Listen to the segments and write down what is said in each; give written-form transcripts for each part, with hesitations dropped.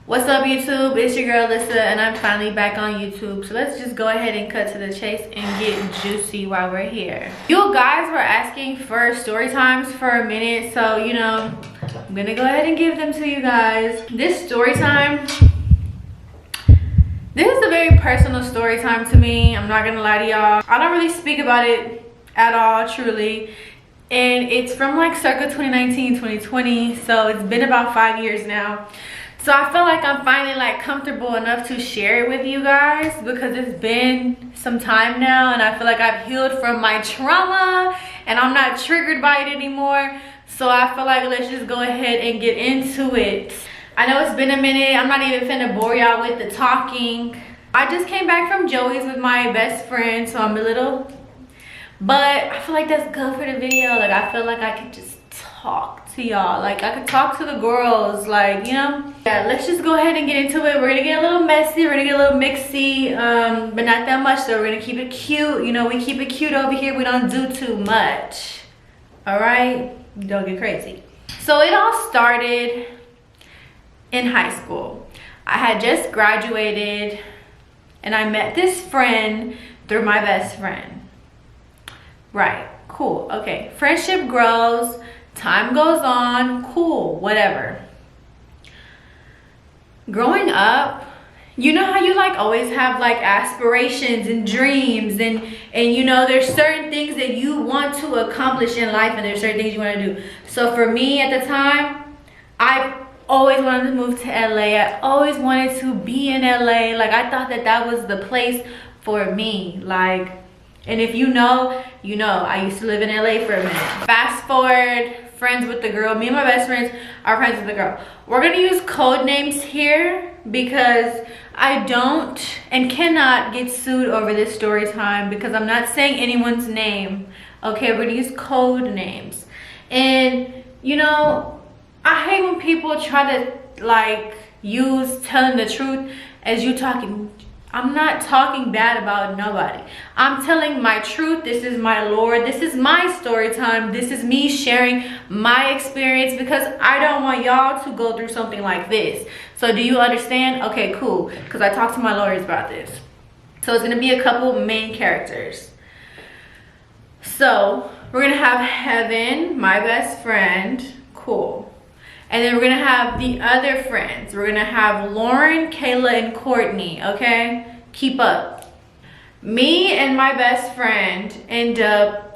What's up, YouTube? It's your girl Lissa, and I'm finally back on YouTube. So let's just go ahead and cut to the chase and get juicy while we're here. You guys were asking for story times for a minute, so you know, I'm gonna go ahead and give them to you guys. This story time, this is a very personal story time to me. I'm not gonna lie to y'all. I don't really speak about it at all, truly. And it's from like circa 2019, 2020, so it's been about 5 years now. So I feel like I'm finally like comfortable enough to share it with you guys because it's been some time now and I feel like I've healed from my trauma and I'm not triggered by it anymore. So I feel like let's just go ahead and get into it. I know it's been a minute. I'm not even finna bore y'all with the talking. I just came back from Joey's with my best friend, so I'm a little, but I feel like that's good for the video. Like I feel like I could just talk to y'all, like I could talk to the girls, like, you know. Yeah, let's just go ahead and get into it. We're gonna get a little messy, we're gonna get a little mixy, but not that much though. We're gonna keep it cute. You know, we keep it cute over here. We don't do too much, all right? Don't get crazy. So it all started in high school. I had just graduated and I met this friend through my best friend. Right, cool, okay. Friendship grows, time goes on, cool, whatever. Growing up, you know how you like always have like aspirations and dreams and you know there's certain things that you want to accomplish in life and there's certain things you want to do. So for me at the time, I always wanted to move to LA. I always wanted to be in LA. Like I thought that that was the place for me. Like, and if you know, you know, I used to live in LA for a minute. Fast forward, friends with the girl. Me and my best friends are friends with the girl. We're gonna use code names here because I don't and cannot get sued over this story time because I'm not saying anyone's name. Okay, we're gonna use code names. And you know, I hate when people try to like use telling the truth as you talking. I'm not talking bad about nobody. I'm telling my truth. This is my lore. This is my story time. This is me sharing my experience because I don't want y'all to go through something like this. So do you understand? Okay, cool. Because I talked to my lawyers about this. So it's going to be a couple main characters. So we're going to have Heaven, my best friend. Cool. And then we're gonna have the other friends. We're gonna have Lauren, Kayla, and Courtney, okay? Keep up. Me and my best friend end up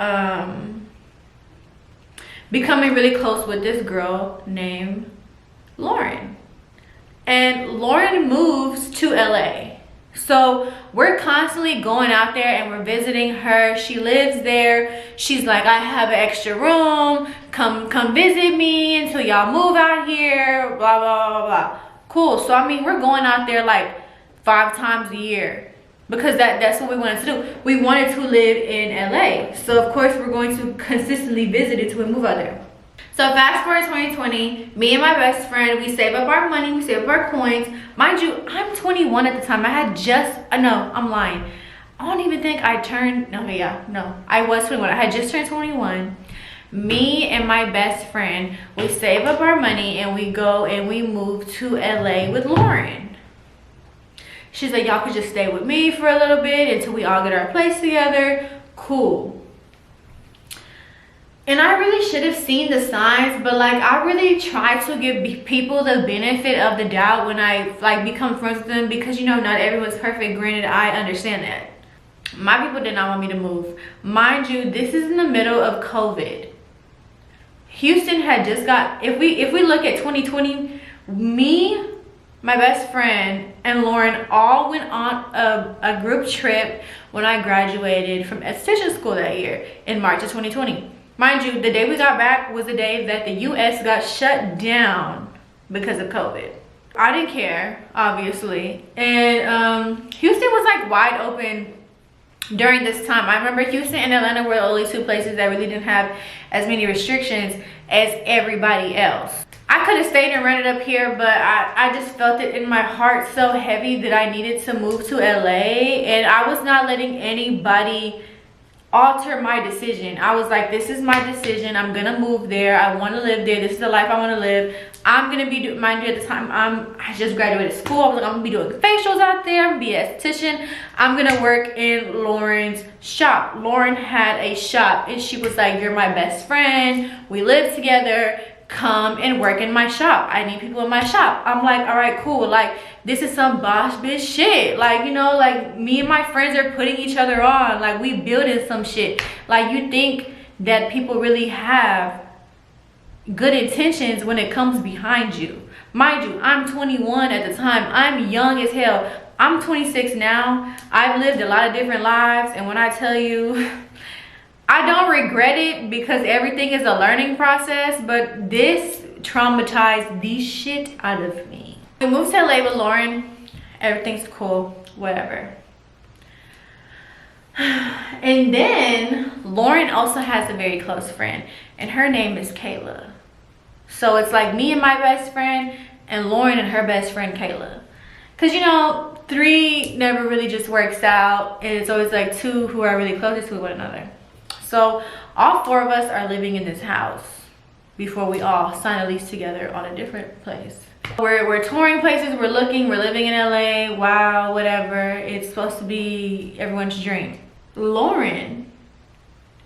becoming really close with this girl named Lauren. And Lauren moves to LA. So we're constantly going out there and we're visiting her. She lives there. She's like, I have an extra room. Come visit me until y'all move out here. Blah, blah, blah, blah. Cool. So, I mean, we're going out there like 5 times a year because that's what we wanted to do. We wanted to live in LA. So, of course, we're going to consistently visit until we move out there. So fast forward 2020, me and my best friend, we save up our money, we save up our coins. Mind you, I'm 21 at the time. I had just, no, I'm lying. I don't even think I turned, no, yeah, no. I was 21, I had just turned 21. Me and my best friend, we save up our money and we go and we move to LA with Lauren. She's like, y'all could just stay with me for a little bit until we all get our place together. Cool. And I really should have seen the signs, but like I really try to give people the benefit of the doubt when I like become friends with them because you know not everyone's perfect. Granted, I understand that. My people did not want me to move. Mind you, this is in the middle of COVID. Houston had just got, if we look at 2020, me, my best friend, and Lauren all went on a group trip when I graduated from esthetician school that year in March of 2020. Mind you, the day we got back was the day that the US got shut down because of COVID. I didn't care, obviously. And Houston was like wide open during this time. I remember Houston and Atlanta were the only 2 places that really didn't have as many restrictions as everybody else. I could have stayed and rented up here, but I just felt it in my heart so heavy that I needed to move to LA. And I was not letting anybody alter my decision. I was like, this is my decision. I'm gonna move there. I want to live there. This is the life I want to live. I'm gonna be, mind you, at the time I just graduated school. I was like, I'm gonna be doing facials out there. I'm gonna be an esthetician. I'm gonna work in Lauren's shop. Lauren had a shop, and she was like, you're my best friend, we live together, come and work in my shop. I need people in my shop. I'm like, all right, cool. Like, this is some boss bitch shit. Like, you know, like, me and my friends are putting each other on. Like, we building some shit. Like, you think that people really have good intentions when it comes behind you. Mind you, I'm 21 at the time. I'm young as hell. I'm 26 now. I've lived a lot of different lives, and when I tell you, I don't regret it because everything is a learning process, but this traumatized the shit out of me. We moved to LA with Lauren. Everything's cool, whatever. And then Lauren also has a very close friend, and her name is Kayla. So it's like me and my best friend, and Lauren and her best friend Kayla. Cause you know, 3 never really just works out, and it's always like 2 who are really closest to one another. So all 4 of us are living in this house before we all sign a lease together on a different place. We're touring places, we're living in LA, wow, whatever. It's supposed to be everyone's dream. Lauren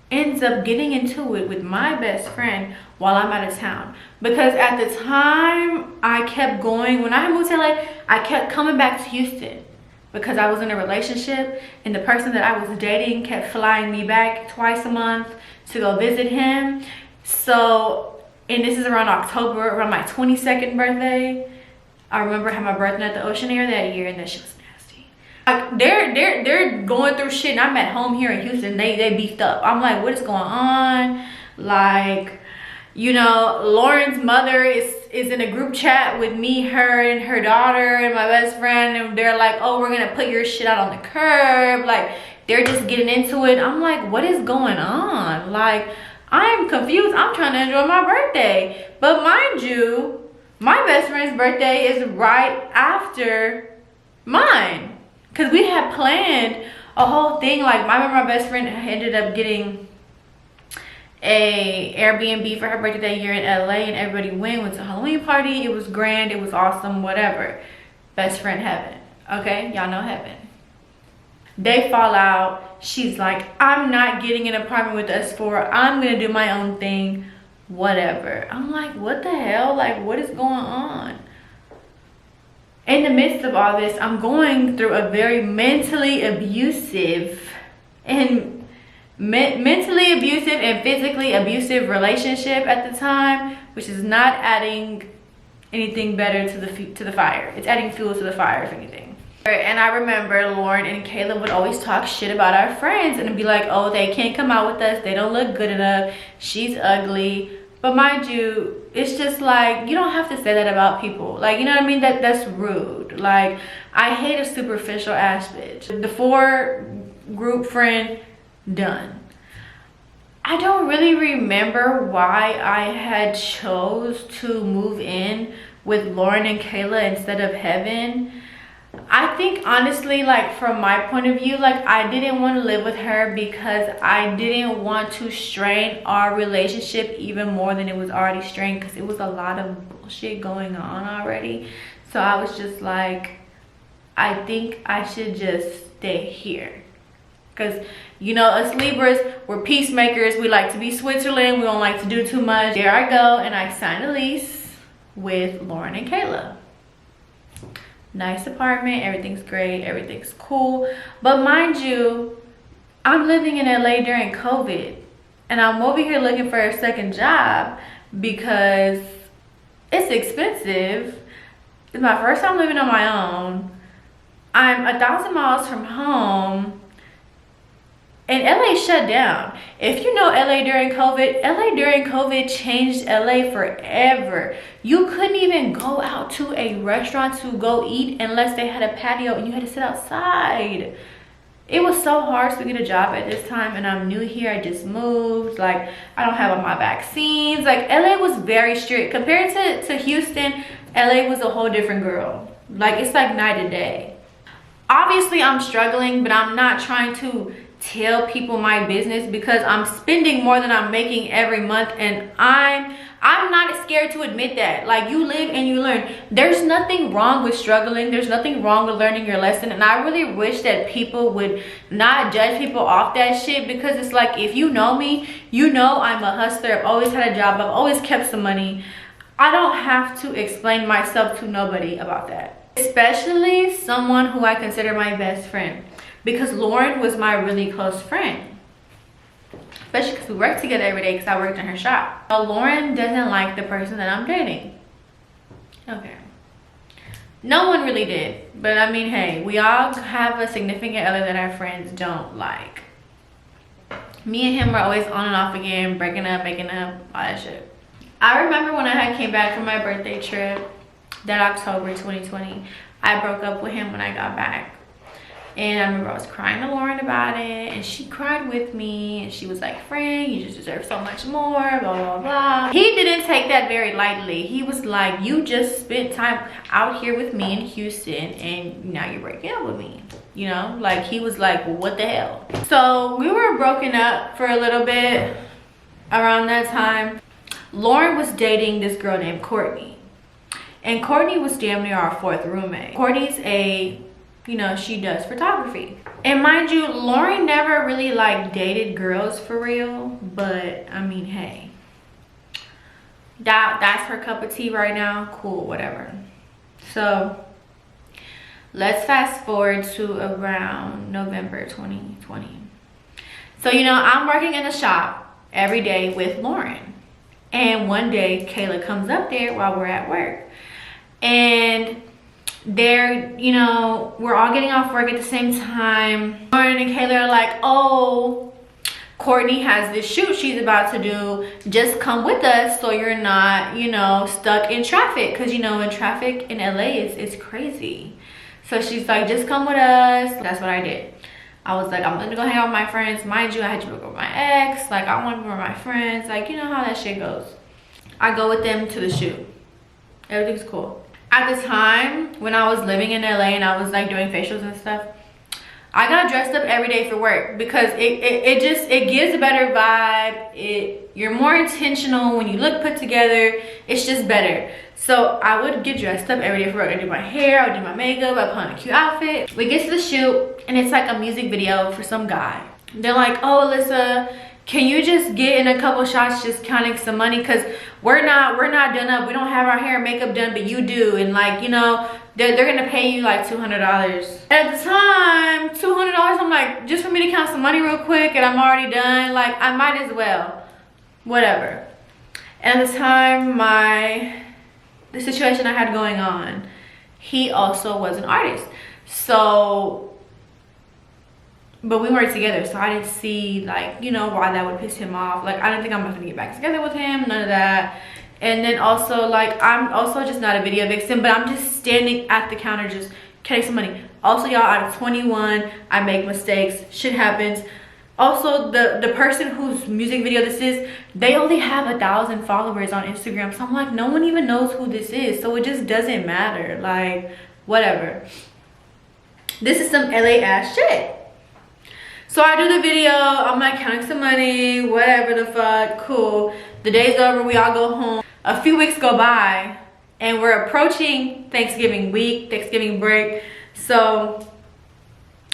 ends up getting into it with my best friend while I'm out of town. Because at the time I kept going, when I moved to LA, I kept coming back to Houston. Because I was in a relationship, and the person that I was dating kept flying me back twice a month to go visit him. So, and this is around October, around my 22nd birthday. I remember having my birthday at the Ocean Air that year, and that shit was nasty. Like, they're going through shit, and I'm at home here in Houston. They beefed up. I'm like, what is going on? Like, you know, Lauren's mother is in a group chat with me, her, and her daughter, and my best friend, and they're like, oh, we're gonna put your shit out on the curb. Like, they're just getting into it. I'm like, what is going on? Like, I'm confused. I'm trying to enjoy my birthday. But mind you, my best friend's birthday is right after mine. Because we had planned a whole thing. Like, I remember my best friend ended up getting a Airbnb for her birthday that year in LA, and everybody went to a Halloween party. It was grand, it was awesome, whatever. Best friend heaven, okay? Y'all know heaven. They fall out. She's like, I'm not getting an apartment with us 4. I'm gonna do my own thing, whatever. I'm like, what the hell? Like, what is going on? In the midst of all this, I'm going through a very mentally abusive and physically abusive relationship at the time, which is not adding anything better to the fire. It's adding fuel to the fire, if anything. And I remember Lauren and Caleb would always talk shit about our friends and be like, oh, they can't come out with us, they don't look good enough, she's ugly. But mind you, it's just like, you don't have to say that about people. Like, you know what I mean? That's rude. Like, I hate a superficial ass bitch. The 4 group friend, done. I don't really remember why I had chose to move in with Lauren and Kayla instead of Heaven. I think honestly, like, from my point of view, like, I didn't want to live with her because I didn't want to strain our relationship even more than it was already strained, because it was a lot of bullshit going on already. So I was just like, I think I should just stay here. Because, you know, us Libras, we're peacemakers. We like to be Switzerland. We don't like to do too much. There I go, and I signed a lease with Lauren and Kayla. Nice apartment, everything's great, everything's cool. But mind you, I'm living in LA during COVID, and I'm over here looking for a second job because it's expensive. It's my first time living on my own. I'm 1,000 miles from home. And LA shut down. If you know LA during COVID changed LA forever. You couldn't even go out to a restaurant to go eat unless they had a patio and you had to sit outside. It was so hard to get a job at this time, and I'm new here. I just moved. Like, I don't have all my vaccines. Like, LA was very strict. Compared to Houston, LA was a whole different girl. Like, it's like night and day. Obviously, I'm struggling, but I'm not trying to tell people my business because I'm spending more than I'm making every month, and I'm not scared to admit that. Like, you live and you learn. There's nothing wrong with struggling. There's nothing wrong with learning your lesson. And I really wish that people would not judge people off that shit, because it's like, if you know me, you know I'm a hustler. I've always had a job. I've always kept some money. I don't have to explain myself to nobody about that, especially someone who I consider my best friend, because Lauren was my really close friend. Especially because we work together every day, because I worked in her shop. But Lauren doesn't like the person that I'm dating. Okay. No one really did. But I mean, hey, we all have a significant other that our friends don't like. Me and him were always on and off again, breaking up, making up, all that shit. I remember when I had came back from my birthday trip, that October 2020, I broke up with him when I got back. And I remember I was crying to Lauren about it, and she cried with me, and she was like, "Friend, you just deserve so much more, blah, blah, blah." He didn't take that very lightly. He was like, "You just spent time out here with me in Houston, and now you're breaking up with me." You know, like, he was like, well, what the hell? So we were broken up for a little bit around that time. Lauren was dating this girl named Courtney, and Courtney was damn near our fourth roommate. Courtney's she does photography. And mind you, Lauren never really like dated girls for real, but I mean, hey, that's her cup of tea right now. Cool, whatever. So let's fast forward to around November 2020. So, I'm working in the shop every day with Lauren. And one day, Kayla comes up there while we're at work. And we're all getting off work at the same time. Lauren and Kayla are like, "Oh, Courtney has this shoot she's about to do. Just come with us so you're not, stuck in traffic." Because, in traffic in LA, it's crazy. So she's like, "Just come with us." That's what I did. I was like, I'm gonna go hang out with my friends. Mind you, I had to go with my ex. Like, I want to go with my friends. Like, you know how that shit goes. I go with them to the shoot. Everything's cool. At the time, when I was living in LA and I was like doing facials and stuff, I got dressed up every day for work because it gives a better vibe. You're more intentional when you look put together. It's just better. So I would get dressed up every day for work. I do my hair, I would do my makeup, I put on a cute outfit. We get to the shoot and it's like a music video for some guy. They're like, "Oh, Alyssa, can you just get in a couple shots just counting some money, because we're not done up, we don't have our hair and makeup done, but you do." And like, they're gonna pay you like $200. At the time, $200, I'm like, just for me to count some money real quick and I'm already done, like, I might as well, whatever. And at the time, the situation I had going on, he also was an artist. So, but we weren't together, so I didn't see, like, why that would piss him off. Like, I don't think I'm gonna get back together with him, none of that. And then also, like, I'm also just not a video vixen, but I'm just standing at the counter just counting some money. Also, y'all, I'm 21, I make mistakes, shit happens. Also, the person whose music video this is, they only have 1,000 followers on Instagram. So I'm like, no one even knows who this is, so it just doesn't matter. Like, whatever. This is some LASH shit. So I do the video, I'm like counting some money, whatever the fuck, cool. The day's over, we all go home. A few weeks go by and we're approaching Thanksgiving week, Thanksgiving break. So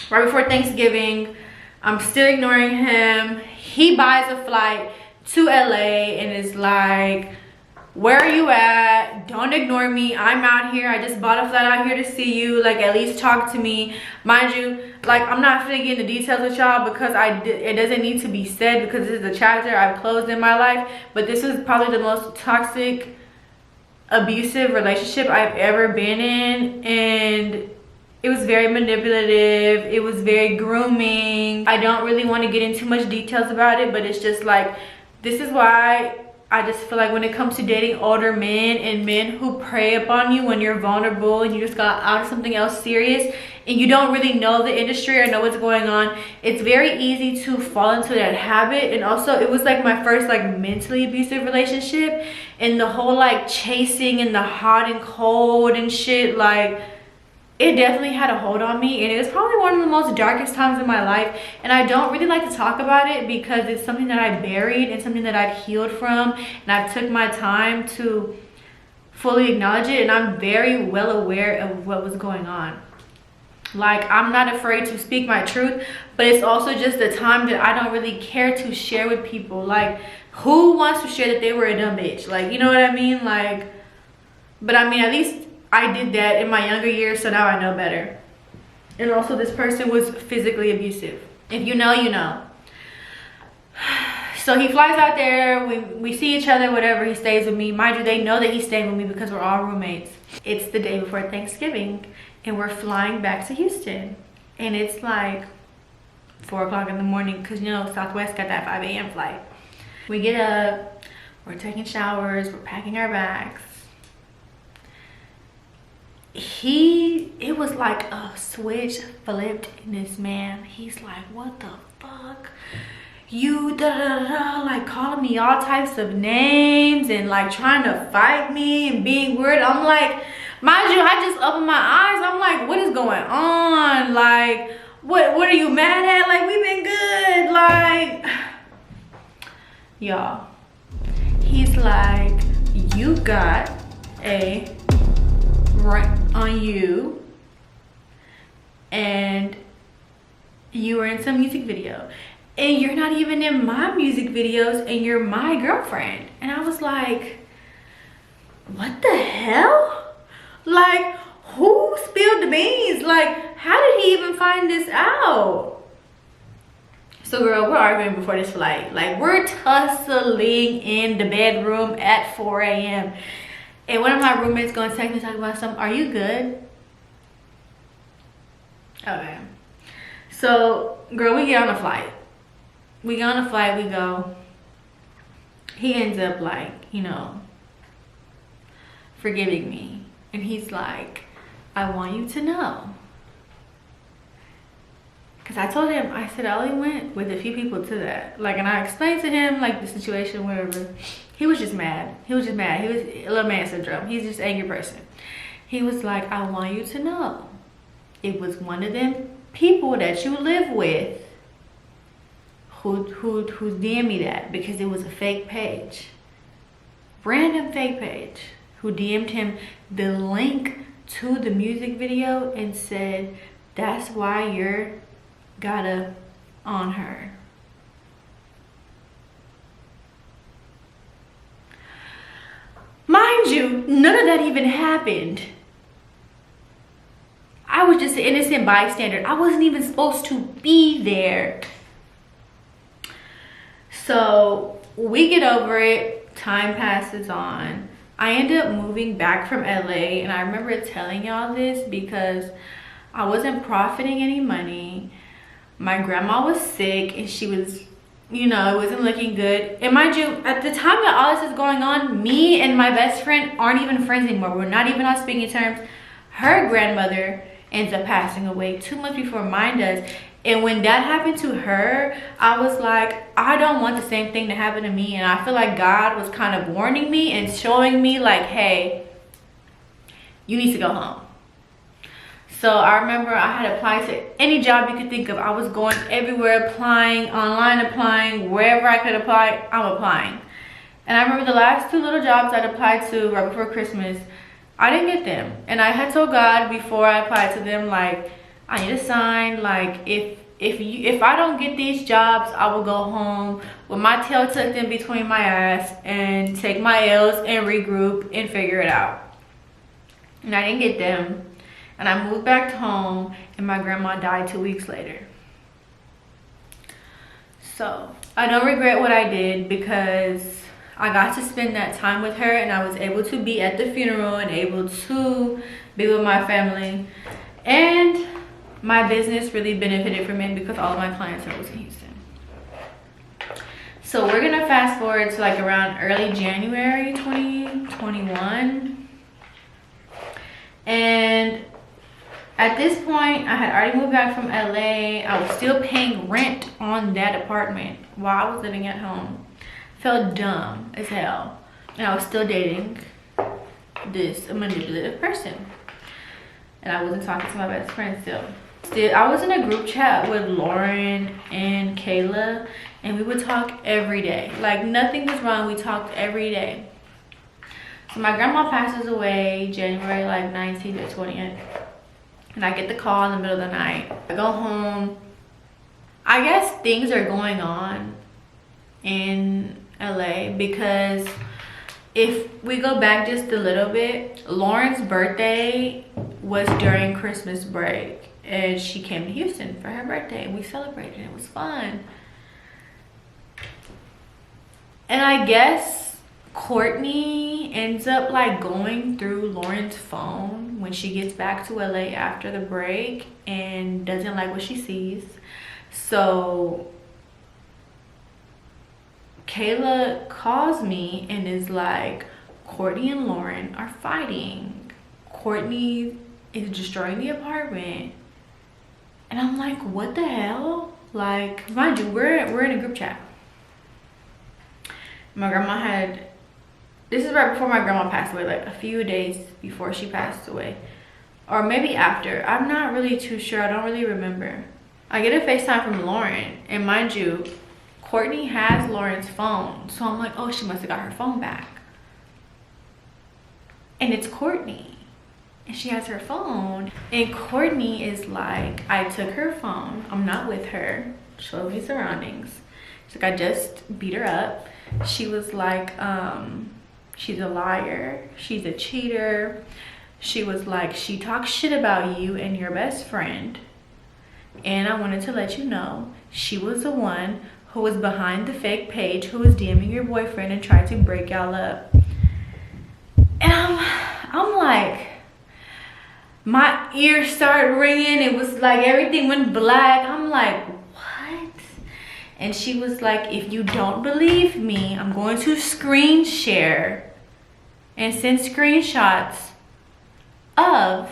right before Thanksgiving, I'm still ignoring him. He buys a flight to LA and is like, "Where are you at? Don't ignore me. I'm out here. I just bought a flight out here to see you. Like, at least talk to me." Mind you, like, I'm not gonna get into details with y'all because it doesn't need to be said, because this is a chapter I've closed in my life. But this is probably the most toxic, abusive relationship I've ever been in, and it was very manipulative. It was very grooming. I don't really want to get into much details about it, but it's just like, this is why I just feel like when it comes to dating older men and men who prey upon you when you're vulnerable and you just got out of something else serious and you don't really know the industry or know what's going on, it's very easy to fall into that habit. And also, it was like my first like mentally abusive relationship, and the whole like chasing and the hot and cold and shit, like, it definitely had a hold on me, and it was probably one of the most darkest times in my life. And I don't really like to talk about it because it's something that I buried and something that I've healed from, and I took my time to fully acknowledge it, and I'm very well aware of what was going on. Like, I'm not afraid to speak my truth, but it's also just the time that I don't really care to share with people. Like, who wants to share that they were a dumb bitch? Like, you know what I mean? Like, but I mean, at least I did that in my younger years, so now I know better. And also, this person was physically abusive. If you know, you know. So he flies out there, we see each other, whatever, he stays with me. Mind you, they know that he's staying with me because we're all roommates. It's the day before Thanksgiving, and we're flying back to Houston. And it's like 4 o'clock in the morning, because, you know, Southwest got that 5 a.m. flight. We get up, we're taking showers, we're packing our bags. It was like a switch flipped in this man. He's like, what the fuck? You like calling me all types of names and like trying to fight me and being weird. I'm like, mind you, I just opened my eyes. I'm like, what is going on? Like, what are you mad at? Like, we've been good. Like, y'all, he's like, you got a right on you and you were in some music video and you're not even in my music videos and you're my girlfriend. And I was like, what the hell? Like, who spilled the beans? Like, how did he even find this out? So girl, we're arguing before this flight. Like, we're tussling in the bedroom at 4 a.m. And one of my roommates gonna text me talking about something. Are you good? Okay. So, girl, we get on a flight. We get on a flight, we go. He ends up like, you know, forgiving me. And he's like, I want you to know. Because I told him, I said, I only went with a few people to that. Like, and I explained to him, like, the situation, whatever. He was just mad. He was just mad. He was a little man syndrome. He's just an angry person. He was like, I want you to know. It was one of them people that you live with who DM'd me that, because it was a fake page. Random fake page. Who DM'd him the link to the music video and said, that's why you're gotta on her. Mind you, none of that even happened. I was just an innocent bystander. I wasn't even supposed to be there. So we get over it, time passes on. I ended up moving back from LA, and I remember telling y'all this because I wasn't profiting any money. My grandma was sick and she was, you know, it wasn't looking good. And mind you, at the time that all this is going on, me and my best friend aren't even friends anymore. We're not even on speaking terms. Her grandmother ends up passing away 2 months before mine does. And when that happened to her, I was like, I don't want the same thing to happen to me. And I feel like God was kind of warning me and showing me like, hey, you need to go home. So I remember I had applied to any job you could think of. I was going everywhere, applying, online applying, wherever I could apply, I'm applying. And I remember the last 2 little jobs I'd applied to right before Christmas, I didn't get them. And I had told God before I applied to them, like, I need a sign, like, if I don't get these jobs, I will go home with my tail tucked in between my ass and take my L's and regroup and figure it out. And I didn't get them. And I moved back home, and my grandma died 2 weeks later. So I don't regret what I did because I got to spend that time with her, and I was able to be at the funeral and able to be with my family. And my business really benefited from it because all of my clients was in Houston. So we're gonna fast forward to like around early January 2021. And at this point, I had already moved back from LA. I was still paying rent on that apartment while I was living at home. Felt dumb as hell. And I was still dating this manipulative person. and I wasn't talking to my best friend still. I was in a group chat with Lauren and Kayla, and we would talk every day. Like nothing was wrong, we talked every day. So my grandma passes away January like 19th or 20th, and I get the call in the middle of the night. I go home. I guess things are going on in LA, because if we go back just a little bit, Lauren's birthday was during Christmas break, and she came to Houston for her birthday, and we celebrated. It was fun. And I guess Courtney ends up like going through Lauren's phone when she gets back to LA after the break and doesn't like what she sees. So Kayla calls me and is like, Courtney and Lauren are fighting. Courtney is destroying the apartment. And I'm like, what the hell? Like, mind you, we're in a group chat. My grandma had, this is right before my grandma passed away, like a few days before she passed away. Or maybe after. I'm not really too sure. I don't really remember. I get a FaceTime from Lauren, and mind you, Courtney has Lauren's phone. So I'm like, oh, she must have got her phone back. And it's Courtney. And she has her phone. And Courtney is like, I took her phone. I'm not with her. Show me surroundings. She's like, I just beat her up. She was like, she's a liar. She's a cheater. She was like, she talks shit about you and your best friend. And I wanted to let you know, she was the one who was behind the fake page, who was DMing your boyfriend and tried to break y'all up. And I'm like, my ears started ringing. It was like everything went black. I'm like, what? And she was like, if you don't believe me, I'm going to screen share and send screenshots of,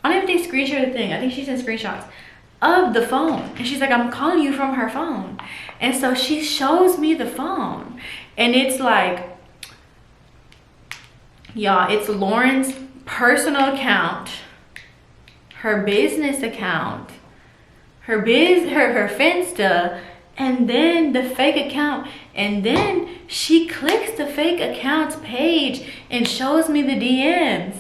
I don't even think screen share the thing. I think she sent screenshots of the phone. And she's like, I'm calling you from her phone. And so she shows me the phone. And it's like, y'all, it's Lauren's personal account, her business account, her Finsta, and then the fake account. And then she clicks the fake account's page and shows me the DMs.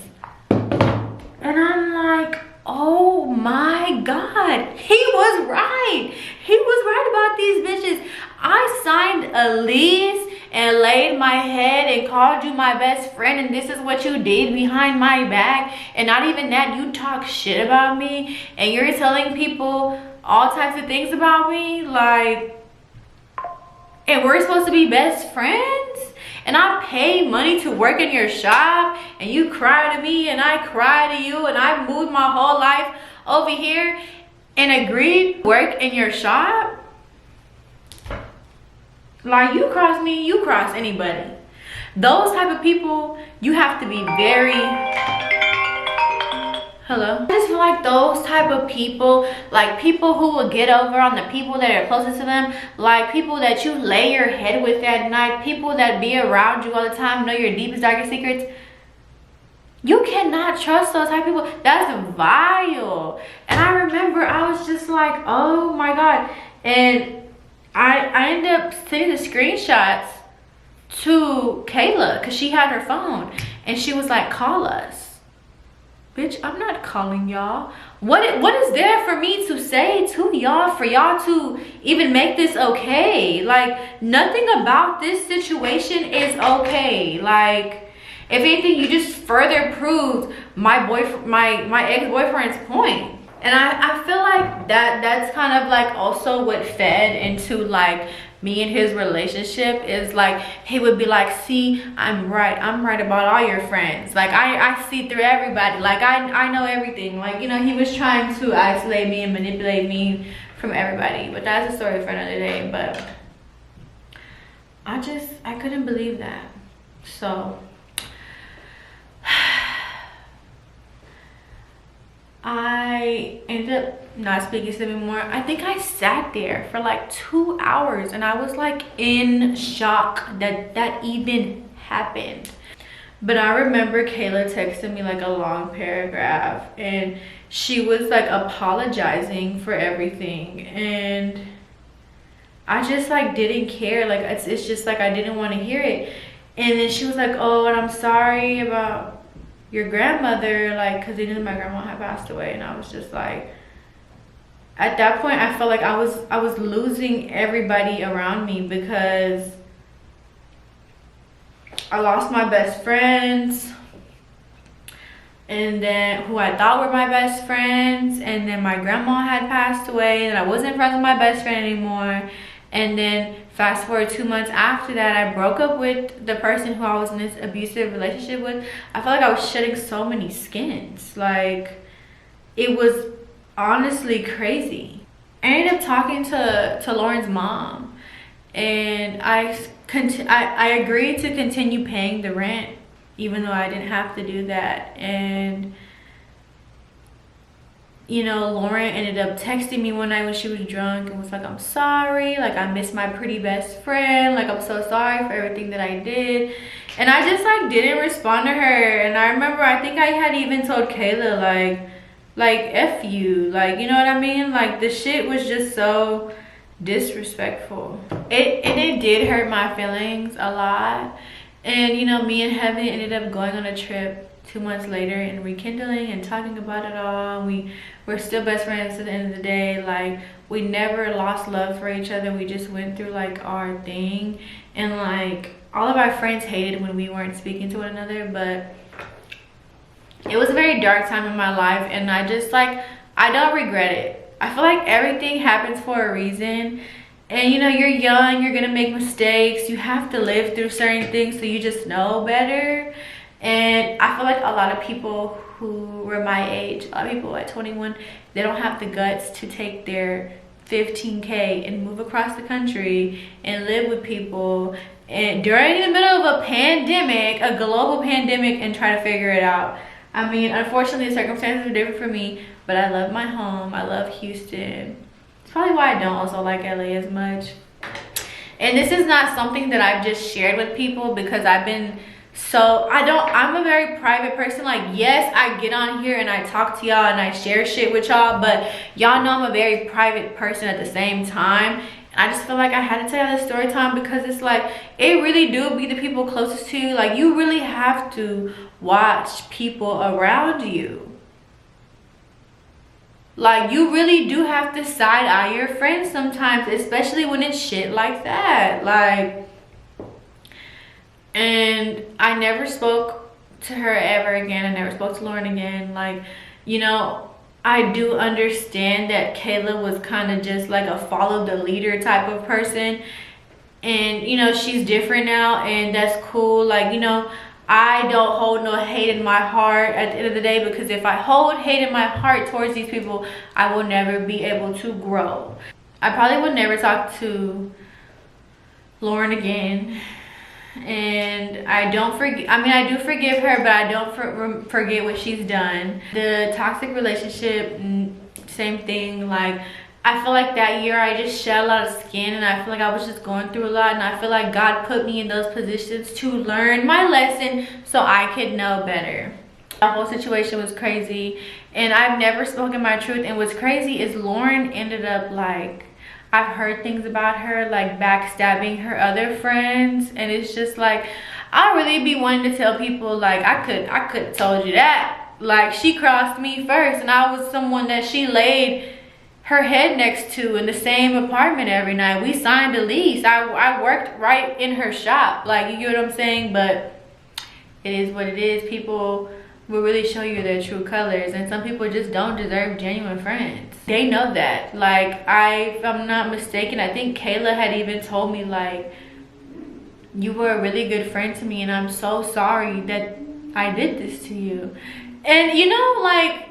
And I'm like, oh my God, he was right. He was right about these bitches. I signed a lease and laid my head and called you my best friend, and this is what you did behind my back. And not even that, you talk shit about me and you're telling people all types of things about me, like, and we're supposed to be best friends? And I pay money to work in your shop, and you cry to me and I cry to you, and I moved my whole life over here and agreed to work in your shop? Like, you cross me, you cross anybody. Those type of people, you have to be very, hello? I just feel like those type of people, like people who will get over on the people that are closest to them, like people that you lay your head with at night, people that be around you all the time, know your deepest, darkest secrets. You cannot trust those type of people. That's vile. And I remember I was just like, oh my God. And I ended up sending the screenshots to Kayla because she had her phone, and she was like, call us. Bitch, I'm not calling y'all. What is there for me to say to y'all for y'all to even make this okay? Like, nothing about this situation is okay. Like, if anything, you just further proved my ex-boyfriend's point. And I feel like that's kind of like also what fed into like me and his relationship, is like he would be like, see, I'm right about all your friends. Like I see through everybody. Like I know everything. Like, you know, he was trying to isolate me and manipulate me from everybody. But that's a story for another day. But I couldn't believe that. So I ended up not speaking to him anymore. I think I sat there for like 2 hours, and I was like in shock that even happened. But I remember Kayla texted me like a long paragraph, and she was like apologizing for everything, and I just like didn't care. Like it's just like I didn't want to hear it. And then she was like, oh, and I'm sorry about your grandmother, like, because they knew my grandma had passed away. And I was just like, at that point I felt like I was losing everybody around me, because I lost my best friends, and then who I thought were my best friends, and then my grandma had passed away, and I wasn't friends with my best friend anymore. And then fast forward 2 months after that, I broke up with the person who I was in this abusive relationship with. I felt like I was shedding so many skins. Like, it was honestly crazy. I ended up talking to Lauren's mom, and I agreed to continue paying the rent, even though I didn't have to do that. And you know, Lauren ended up texting me one night when she was drunk and was like, I'm sorry, like I miss my pretty best friend, like I'm so sorry for everything that I did. And I just like didn't respond to her. And I remember, I think I had even told Kayla like F you, like, you know what I mean? Like the shit was just so disrespectful. It did hurt my feelings a lot. And you know, me and Heaven ended up going on a trip 2 months later and rekindling and talking about it all. We're still best friends at the end of the day. Like, we never lost love for each other. We just went through like our thing, and like all of our friends hated when we weren't speaking to one another. But it was a very dark time in my life, and I just like, I don't regret it. I feel like everything happens for a reason. And you know, you're young, you're gonna make mistakes, you have to live through certain things, so you just know better. And I feel like a lot of people who were my age, a lot of people at 21, they don't have the guts to take their 15K and move across the country and live with people, and during the middle of a pandemic, a global pandemic, and try to figure it out. I mean, unfortunately the circumstances are different for me, but I love my home. I love Houston. It's probably why I don't also like LA as much. And this is not something that I've just shared with people, because I've been I'm a very private person. Like, yes, I get on here and I talk to y'all and I share shit with y'all, but y'all know I'm a very private person at the same time. And I just feel like I had to tell y'all this story time, because it's like, it really do be the people closest to you. Like, you really have to watch people around you. Like, you really do have to side eye your friends sometimes, especially when it's shit like that. Like, and I never spoke to her ever again. I never spoke to Lauren again. Like, you know, I do understand that Kayla was kind of just like a follow the leader type of person. And, you know, she's different now, and that's cool. Like, you know, I don't hold no hate in my heart at the end of the day, because if I hold hate in my heart towards these people, I will never be able to grow. I probably would never talk to Lauren again. And I don't forget, I mean, I do forgive her, but I don't forget what she's done. The toxic relationship, same thing. Like, I feel like that year I just shed a lot of skin, and I feel like I was just going through a lot, and I feel like God put me in those positions to learn my lesson so I could know better. The whole situation was crazy, and I've never spoken my truth. And what's crazy is Lauren ended up, like, I've heard things about her like backstabbing her other friends, and it's just like, I really be wanting to tell people, like, I could have told you that. Like, she crossed me first, and I was someone that she laid her head next to in the same apartment every night. We signed a lease. I worked right in her shop. Like, you get what I'm saying? But it is what it is. People will really show you their true colors, and some people just don't deserve genuine friends. They know that. Like, if I'm not mistaken, I think Kayla had even told me, like, you were a really good friend to me, and I'm so sorry that I did this to you. And you know, like,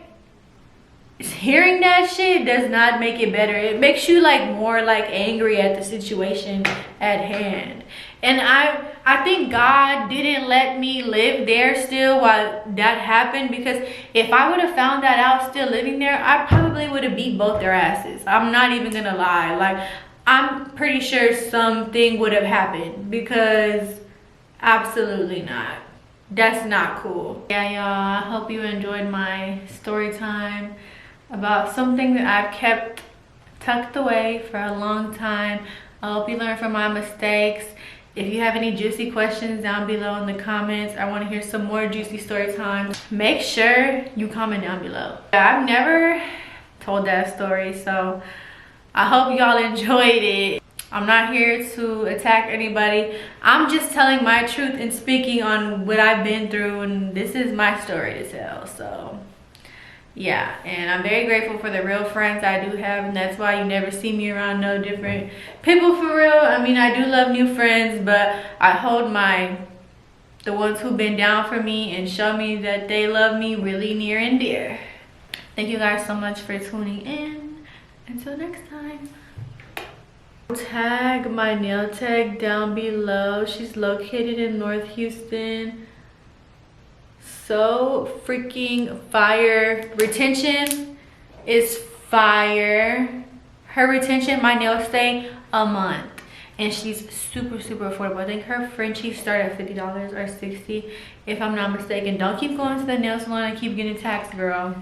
hearing that shit does not make it better. It makes you like more like angry at the situation at hand. And I think God didn't let me live there still while that happened, because if I would have found that out still living there, I probably would have beat both their asses. I'm not even gonna lie. Like, I'm pretty sure something would have happened, because absolutely not. That's not cool. Yeah, y'all, I hope you enjoyed my story time about something that I've kept tucked away for a long time. I hope you learned from my mistakes. If you have any juicy questions down below in the comments, I want to hear some more juicy story times. Make sure you comment down below. I've never told that story, so I hope y'all enjoyed it. I'm not here to attack anybody. I'm just telling my truth and speaking on what I've been through, and this is my story to tell. So yeah, and I'm very grateful for the real friends I do have, and that's why you never see me around no different people for real. I mean, I do love new friends, but I hold the ones who've been down for me and show me that they love me really near and dear. Thank you guys so much for tuning in. Until next time. Tag my nail tech down below. She's located in North Houston. So freaking fire. Retention is fire. Her retention, my nails stay a month, and she's super affordable. I think her Frenchies start at $50 or $60 if I'm not mistaken. Don't keep going to the nail salon and keep getting taxed, girl.